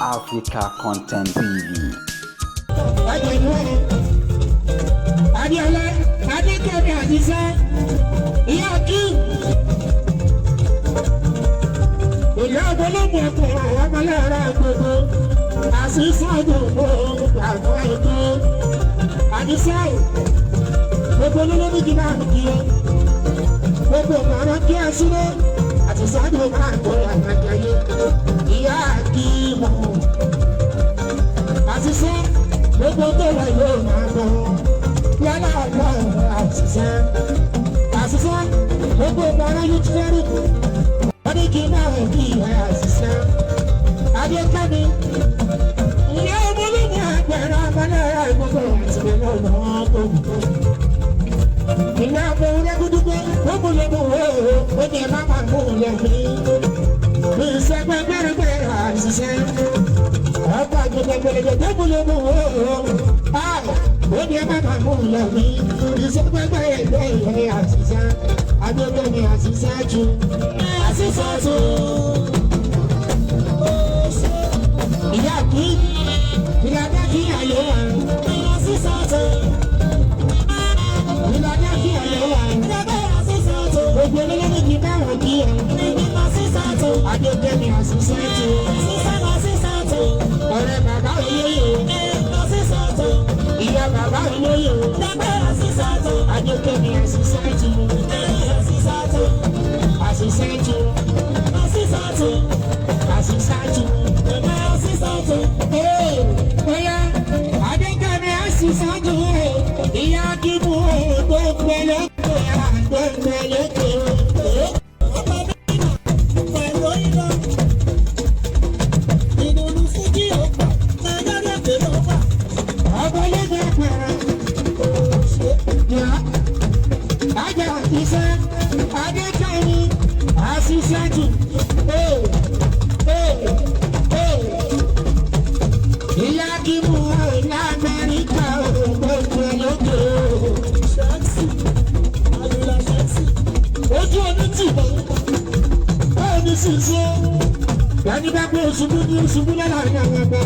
Africa Content TV. Adiola, Adekemi Adisa, Iyaki. Ìyá ọ̀pọ̀lọpọ̀ ọ̀pọ̀ ọmọlára gbogbo, àṣìṣe gbogbo àgbọ̀ ètò. Adisa, gbogbo olólùmí kí máa kí o. Gbogbo ọ̀rọ̀ kí ẹ súnmọ́, àti sáájú máa gbọ́ àgbàjáyé. Iyaki mọ̀. Àṣìṣe gbogbo tó wà yóò máa gbọ́. Yálà ọ̀pọ̀ àṣìṣe. Àṣìṣe gbogbo ọ̀rọ̀ yóò ti fẹ́rù. Wọ́n ní kí n máa rìn bí ìwé àṣìṣe. Adékẹ́mi, ìyá ọmọlúmọ àgbẹ̀rẹ̀ ọmọlára ìgbogbo àti ìgbẹ̀rẹ̀ ọ̀nà tó wù. Ìyá ọmọlúmọ lẹ́gúdúgbò, gbogbo lẹ́gùn wo ó ní ẹ̀ma máa mú un lẹ́gbẹ̀ẹ́. Bí ìṣẹ́gbẹ́ gbẹ́rẹ́gbẹ́rẹ́ àṣìṣe. Ọ̀pọ̀ àgbẹ̀gbẹ̀gbẹ̀gbẹ̀ gbogbo lẹ́gùn wo ó ní ẹ̀ma máa mú un lẹ́gbẹ̀ẹ́. Ìṣẹ́gbẹ́ gbẹ́rẹ́gbẹ́rẹ́ àṣìṣe. Adékẹ́mi àṣìṣe jù. Àṣìṣe jù. Ìyá kí ìlànà kí àyè wà. Àṣìṣe jù. Ìlànà kí àyè wà. Gbogbo olólùmí kí bá wọn kí ẹ. Adékẹ́mi àṣìṣe jù. Ọ̀rẹ́ bàbá olóyè. Ìyá bàbá olóyè. Adékẹ́mi àṣìṣe jù. Àṣìṣáájú, àṣìṣáájú, àṣìṣáájú, àṣìṣáájú. Bóyá Adékẹ́mi àṣìṣáájú, ìyá kíkú gbogbo lóko àgbègbè lóko. Àṣìṣáájú, ìyá kí mú ní Amẹ́ríkà gbogbo lókè. Ojú omi tì mọ́, báwo ni ṣìṣe? Yàní bá gbé oṣubú ní oṣubú lẹ́láàrin àwọn ọgbẹ́,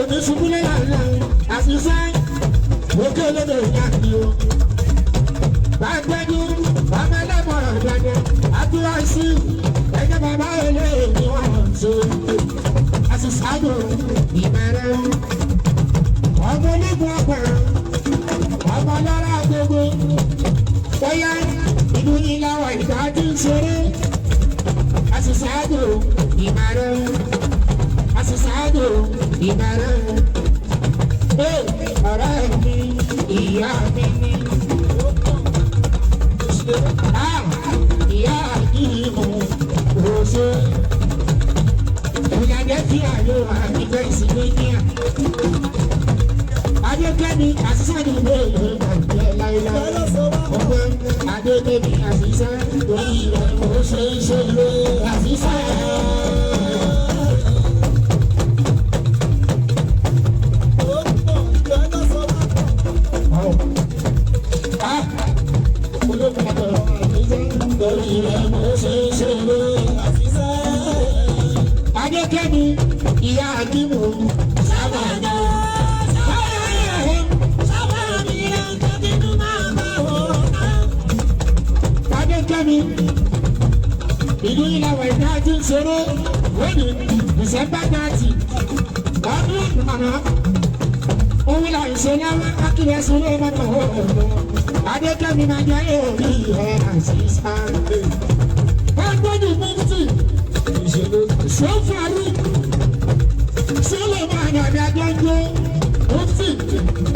òní ṣubú lẹ́láàrin àwọn àṣìṣe. Òkè olódò ìyá kí o. Bàgbẹ́ni, ọmọ ẹlẹ́mọ̀ràn ìgbàgbẹ́, àdúrásí, ẹgbẹ́ bàbá ilé ìní wọn ṣe. Àṣìṣàdò ìbẹ̀rẹ̀, ọmọ onígun ọ̀pẹ̀rẹ̀, ọmọ lọ́rọ̀ gbogbo. Bóyá inú yín láwọ̀ ìdájú ṣeré. Àṣìṣàdò ìbẹ̀rẹ̀, àṣìṣàdò ìbẹ̀rẹ̀. Ọ̀rẹ́ mi, ìyá mi ni. Ìyá ìmọ̀ òṣè ìyàjẹ́ tí àyò àgbẹ̀ ìsìnkú ní à. Adékẹ́mi àṣìṣàdù ló lè gbàgbé láéláé. Ọgbẹ́ Adékẹ́mi àṣìṣà lórí ìrọ̀lẹ́ òṣèṣe lé àṣìṣà. Adékẹ́mi ìyá àdìmú sábàdà. Adékẹ́mi ìlú ìlàwọ̀ ìdájú ṣeré lónìí December 30 ọdún ìgbàna òun là ń ṣe láwọn akílẹ̀ sílé mọ́tò ọ̀hún. Adékẹ́mi máa jẹ́ èrí ẹ̀ àṣìṣà. Wọ́n gbọ́dọ̀ mọ́tì sọ́fàrí sílẹ̀ máa yàn ní adájọ́ mọ́tì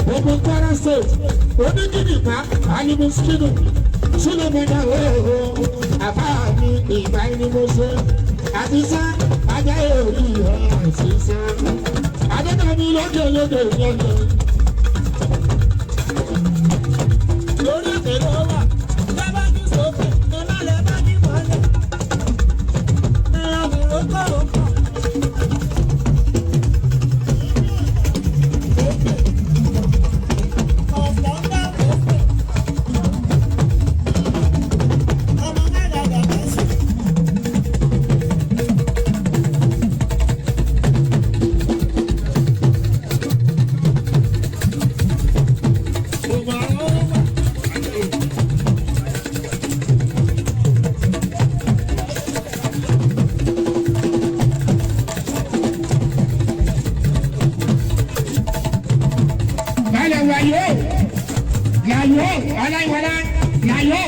gbogbo Kwara State onígìdìpá alimuskinu sílẹ̀ mẹ́ta wẹ́ẹ̀rọ àfáàní ìgbà ẹni mo ṣe àṣìṣà ajá èrí ẹ̀ àṣìṣà. Adékẹ́mi lókè lókè lókè. Lórí ìpínlẹ̀ wà, bàbá mi sókè, ọ̀nà lè bá ní wọlé. Ẹ̀rọ mi ló kọ̀rọ̀ kọ̀. Ọ̀pọ̀ ń bá wọ́n pè. Ọmọ mẹ́ta dàgbà sí. ọláìwọlá láyé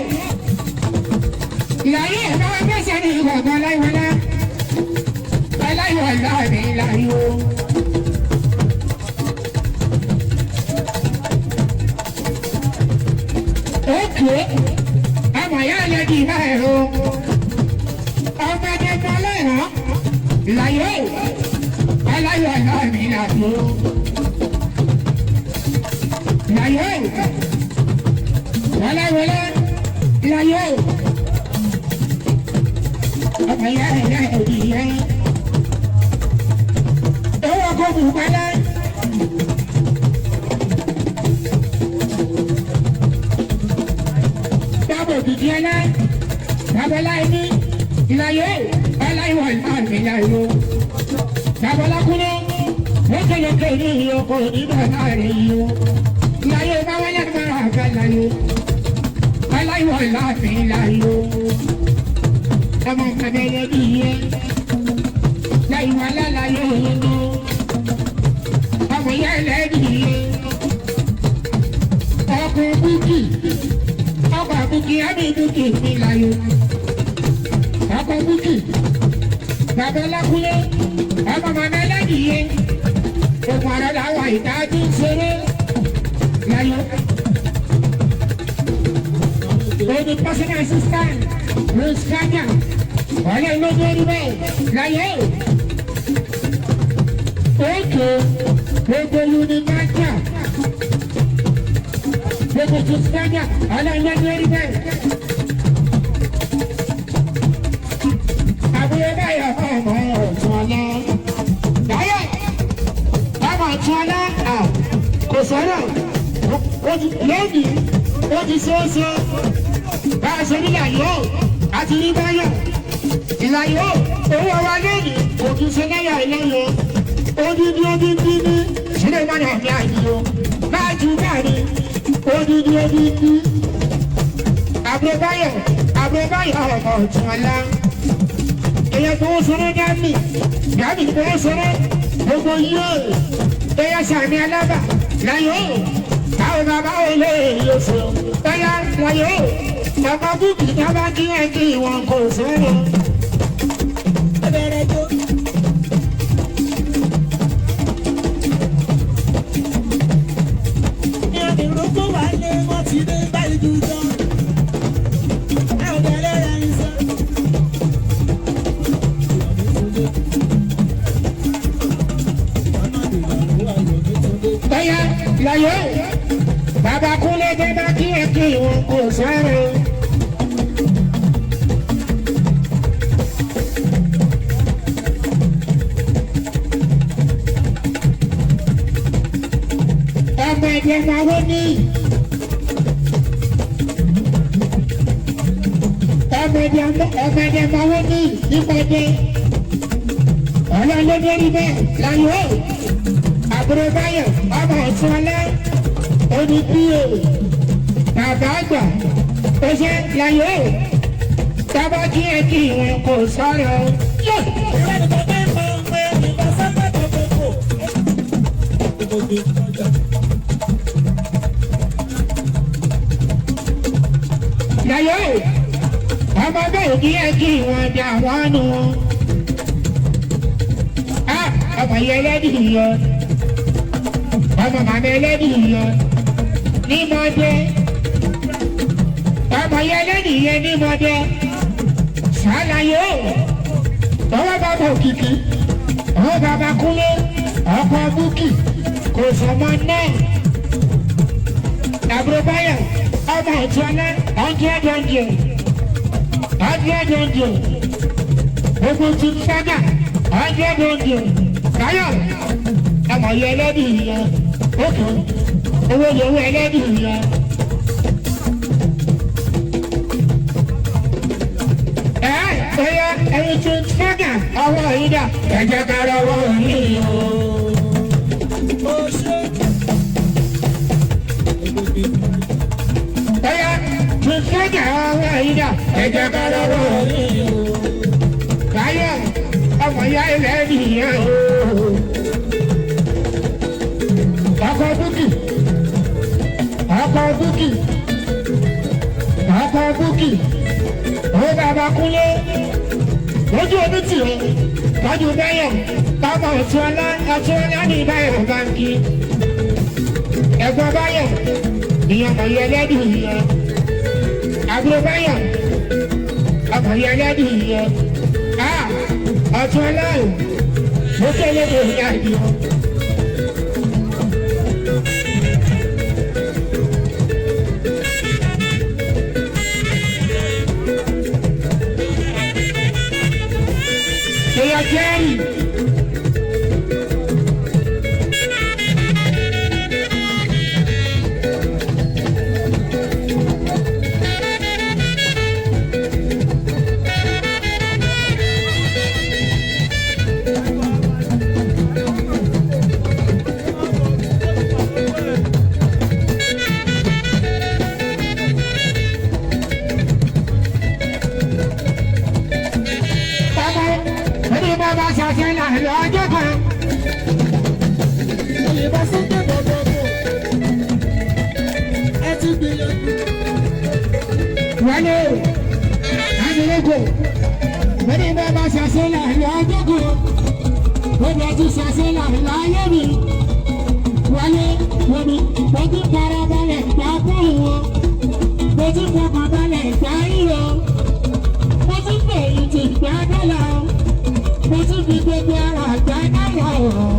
láyé ìbáwá gbèsè ní ìgbọ̀ngàn ọláìwọlá ọláìwọlá mi láyé o. Òkè ọmọ yá lè di ìbá ẹ̀rọ ọmọdé mọ́lẹ́ ìrán láyé ọláìwọlá mi láyé o. Láyé ọláìwọlá láyé ọmọ yá lè di ìyá owó kò bù pẹ́lẹ́. Òkìkí ẹlá babalá ẹni ìlàyé ọláìwọ ìmáàmì ìlàyé babalá kúnlẹ̀ lókèlókè ní ìyókò nígbà láàrin yìí ìlàyé báwọlé máa àgbà ìlàyé ọláìwọ ìmáàmì ìlàyé ọmọ kàbẹ̀yẹ bí iye láìwọ alálàyé òyìnbó ọmọ ìyá ẹlẹ́bí iye ọkùnrin búkì. Ọkọ̀ Bukki àmì Bukki mi láyé. Ọkọ̀ Bukki Babalákúnlé ọmọ màmá ẹlẹ́dìyẹ. Ògùn àrọ̀ làwọn ìdájú ń ṣeré láyé. Òní personal assistant Rose Kanya ọ̀lẹ́ lójú orí bẹ́ẹ̀ láyé. Òkè gbogbo Unimaja. Gbogbo tó sáyà ọlọ́ọ̀lọ́dún orí bẹ́ẹ̀. Àbúrò báyọ̀ ọmọ ọ̀tún ọlá. Dáyọ̀ ọmọ ọ̀tún ọlá kò sọ̀rọ̀ lónìí ó ti ṣeéṣe. Bá a ṣe ní ìlàyé àti ní báyọ̀. Ìlàyé owó wa lónìí kò tún ṣe náírà ìlẹ́yọ. Odidi ní sílẹ̀ mọ́nà ọ̀gá ìdíyó. Máa ju báyìí. Odidi Àbúròbáyọ̀ ọmọ ọ̀tún ọlá èyàn tó ń sọ̀rọ̀ Gàmí tó ń sọ̀rọ̀ gbogbo yóò èyàn sàmì alábà láyé àwọn bàbá olè yóò sọ bóyá láyé ọmọ Bukki náà bá kí ẹ kí wọn kò sọ̀rọ̀. Láyé bàbá Kúnlé dé bá kí ẹ kí wọn kò sáré. Ọmọ ẹ̀dẹ̀ máa wó ní. Ọmọ ẹ̀dẹ̀ máa wó ní nípọ̀dé. Ọlọ́lọ́dé rí bẹ́ẹ̀ láyé. Àbúròbáyọ̀ ọmọ ọ̀tún ọlá onídìí bàbá àgbà ó ṣe láyé tábà kí ẹ kí wọn kò sọ̀rọ̀. Láyé ọmọ bẹ́ẹ̀ kí ẹ kí wọn dà wọ́n nù. Ọmọ yẹn lẹ́dìí yọ. Ọmọ màmá ẹlẹ́dìyẹ ní mọ́dé ọmọ yẹn ẹlẹ́dìyẹ ní mọ́dé ṣàlàyé ọwọ́ bàbá Òkìkí ọwọ́ bàbá Kúnlé ọkọ̀ Bukki kò sọmọ náà Àbúròbáyọ̀ ọmọ ọ̀tún ọlá ọ̀dẹ́dọ̀dẹ̀ gbogbo ti sága ọ̀dẹ́dọ̀dẹ̀ káyọ̀ ọmọ yẹn ẹlẹ́dìyẹ. Ókè owó lówó ẹlẹ́dìyẹ. Bóyá ẹni tí ń fọ́gà ọwọ́ yìí dà ẹ̀jẹ̀ ká lọ́wọ́ yìí o. Bóyá tí ń fọ́gà ọwọ́ yìí dà ẹ̀jẹ̀ ká lọ́wọ́ yìí o. Káyọ̀ ọmọ yá ẹlẹ́dìyẹ o. Ọkọ̀ Bukki ọkọ̀ búkì àwọn bàbá kúnlé lójú omi tì ó tọ́jú bẹ́yọ̀ bàbá ọ̀túnọlá ní báyọ̀ báńkì ẹ̀gbọ́n báyọ̀ ìyẹn ọmọ yẹn lẹ́dùn yẹn àbúrò báyọ̀ ọmọ yẹn lẹ́dùn yẹn ọ̀túnọlá ò mo kélé lè ní àdìo. Jerry. Many members are saying that you are the good. When you just say that you are the when you parabole, papo, when you parabole, pairo, when you pay it, parabole, when you be the bearer, parabole.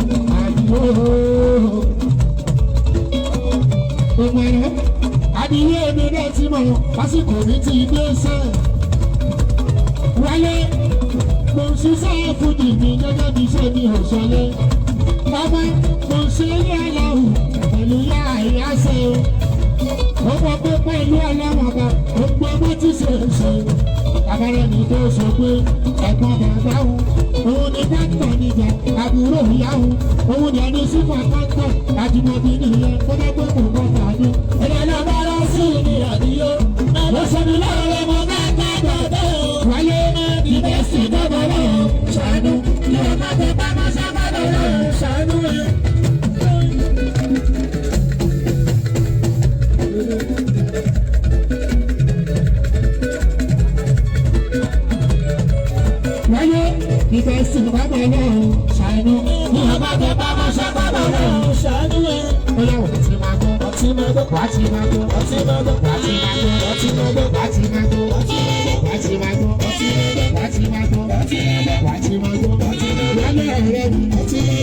Adìyẹ mi náà ti mọ̀ lásìkò mi ti gbé sẹ́. Wálé mo ń ṣiṣẹ́ fúdì mi gẹ́gẹ́ bí iṣẹ́ mi ò ṣọlé. Bàbá mo ń ṣe ilé aláwù pẹ̀lú yá àyáṣe. Ó mọ̀ pé pẹ̀lú ọlọ́mọba ó gbé bó ti ṣe é ṣe. Abẹ́rẹ́ mi tó sọ pé ẹ̀gbọ́n bàbá wù. Òun ni pátọ̀ níjà àbúrò ìyáwó. Òun ni ẹni sípò pátọ̀ àjùmọ̀bí nìyẹn kó dẹ́gbẹ́ kò gbọ́ tàbí. Ẹ̀rọ náà bá lọ sí ìní àdíyó. Mo ṣe mi lọ́wọ́ mo bá ká dọ̀dọ̀. Wáyé ìbẹ́sì dọ́dọ̀ lọ. Ṣàánú kí o má fi pamọ́ sábàdọ̀ lọ. Ṣàánú rẹ̀. Wáyé ìbẹ́sì dọ́dọ̀ lọ. Ṣàánú kí o má fi pamọ́ sábàdọ̀ lọ. Ṣàánú rẹ̀. Ó yẹ wò ti máa gbọ́. Ọtí máa gbọ́. Wá ti máa gbọ́. Ọtí máa gbọ́. Wá ti máa gbọ́. Ọtí máa gbọ́. Wá ti máa gbọ́. Ọtí máa gbọ́. Wá ti máa gbọ́. Ọtí máa gbọ́. Wá ti máa gbọ́. Wálé ọ̀rẹ́ mi.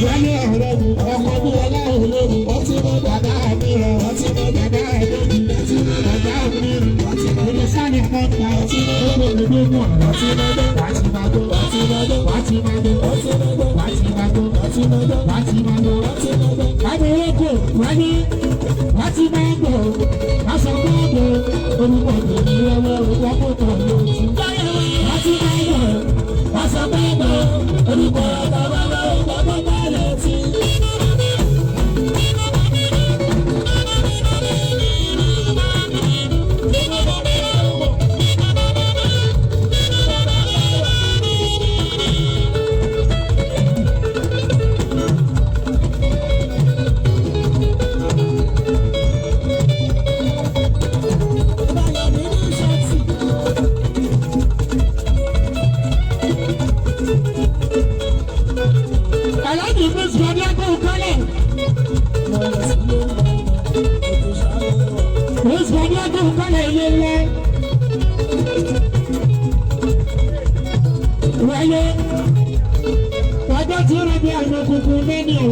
Wálé ọ̀rẹ́ mi. Ọkọ bí ọlá òlórí. Ọtí máa bàbá mi rẹ̀. Ọtí máa bàbá ẹ̀dọ́gì. Bàbá mi rẹ̀. Ilé sáré kọ́ta. Ó lè lè dé mú ọ̀rọ̀. Wá ti máa gbọ́. Wá ti máa gbọ́. Wá ti máa gbọ́. Wá ti máa gbọ́. Wá ti máa gbọ́. Wá ti máa gbọ́. Adéwé kò wáyé. Wá ti máa gbọ́. Wá sọ pé ọ̀dọ̀ orúkọ tèmi lọ́wọ́ orúkọ kò tọ̀ lójú. Wá ti máa gbọ́. Wá sọ pé ọ̀dọ̀ orúkọ ọ̀dọ̀ lọ́wọ́ orúkọ kò tọ̀ lójú. Wáyé wájọ́ tí ó rẹ̀ bí àwọn òkùnkùn mẹ́ni o.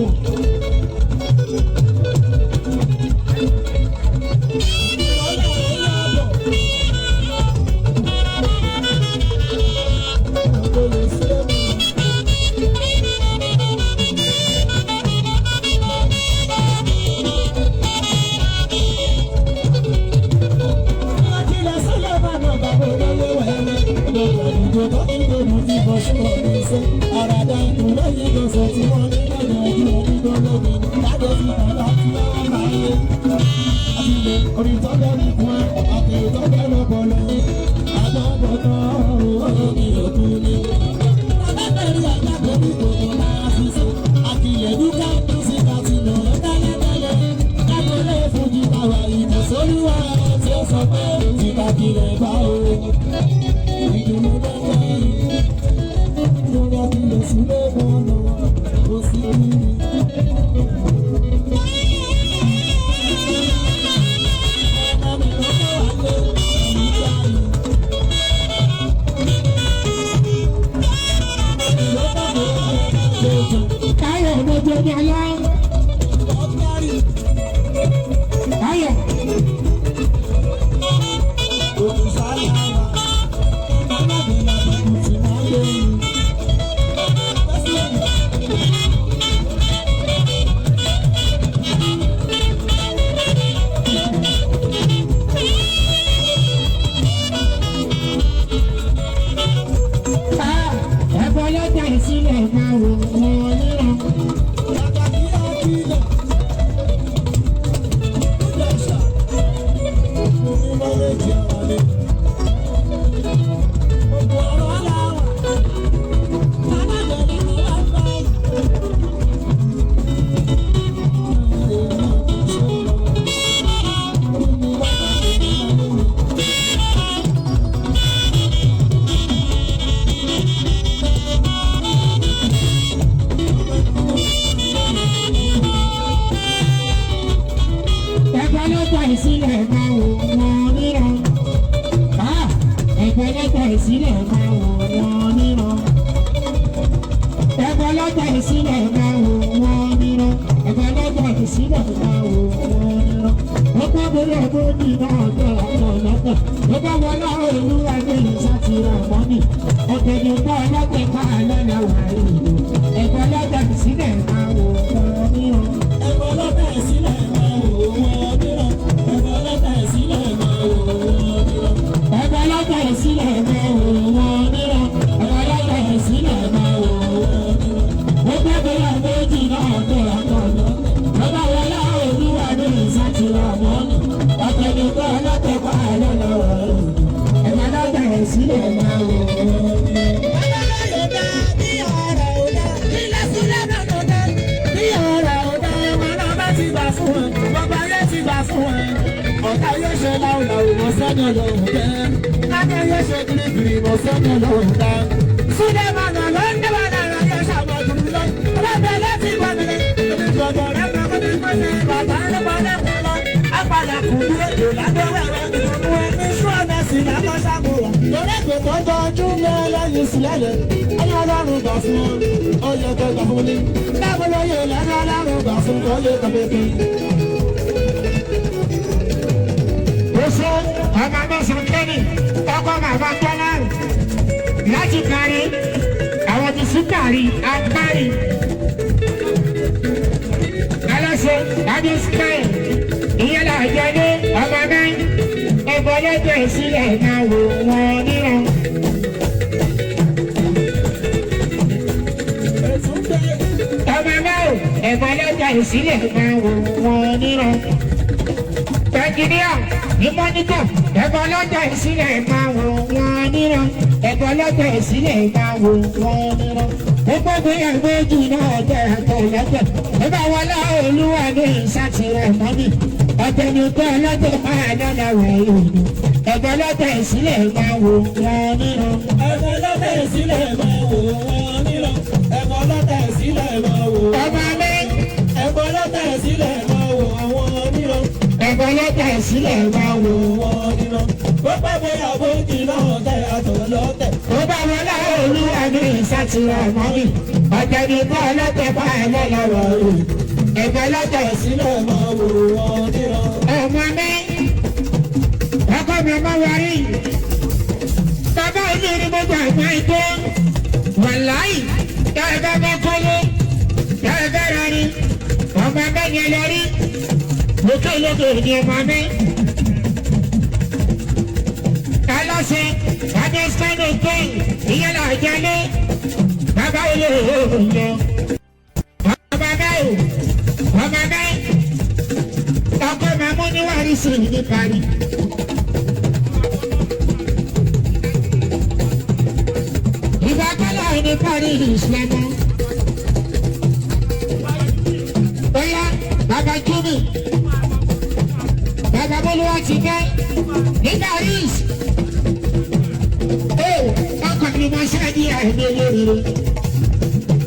Olúwa tí ó sọ pé tí bá kiri bá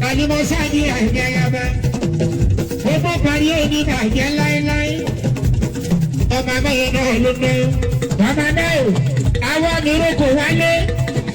àlùmọ́ sáàdì àìjẹ́ yaba gbogbo parí òní bàjẹ́ láéláé ọmọ abẹ́yẹ náà ló ná ọmọ náà àwọn mìíràn kò wálé.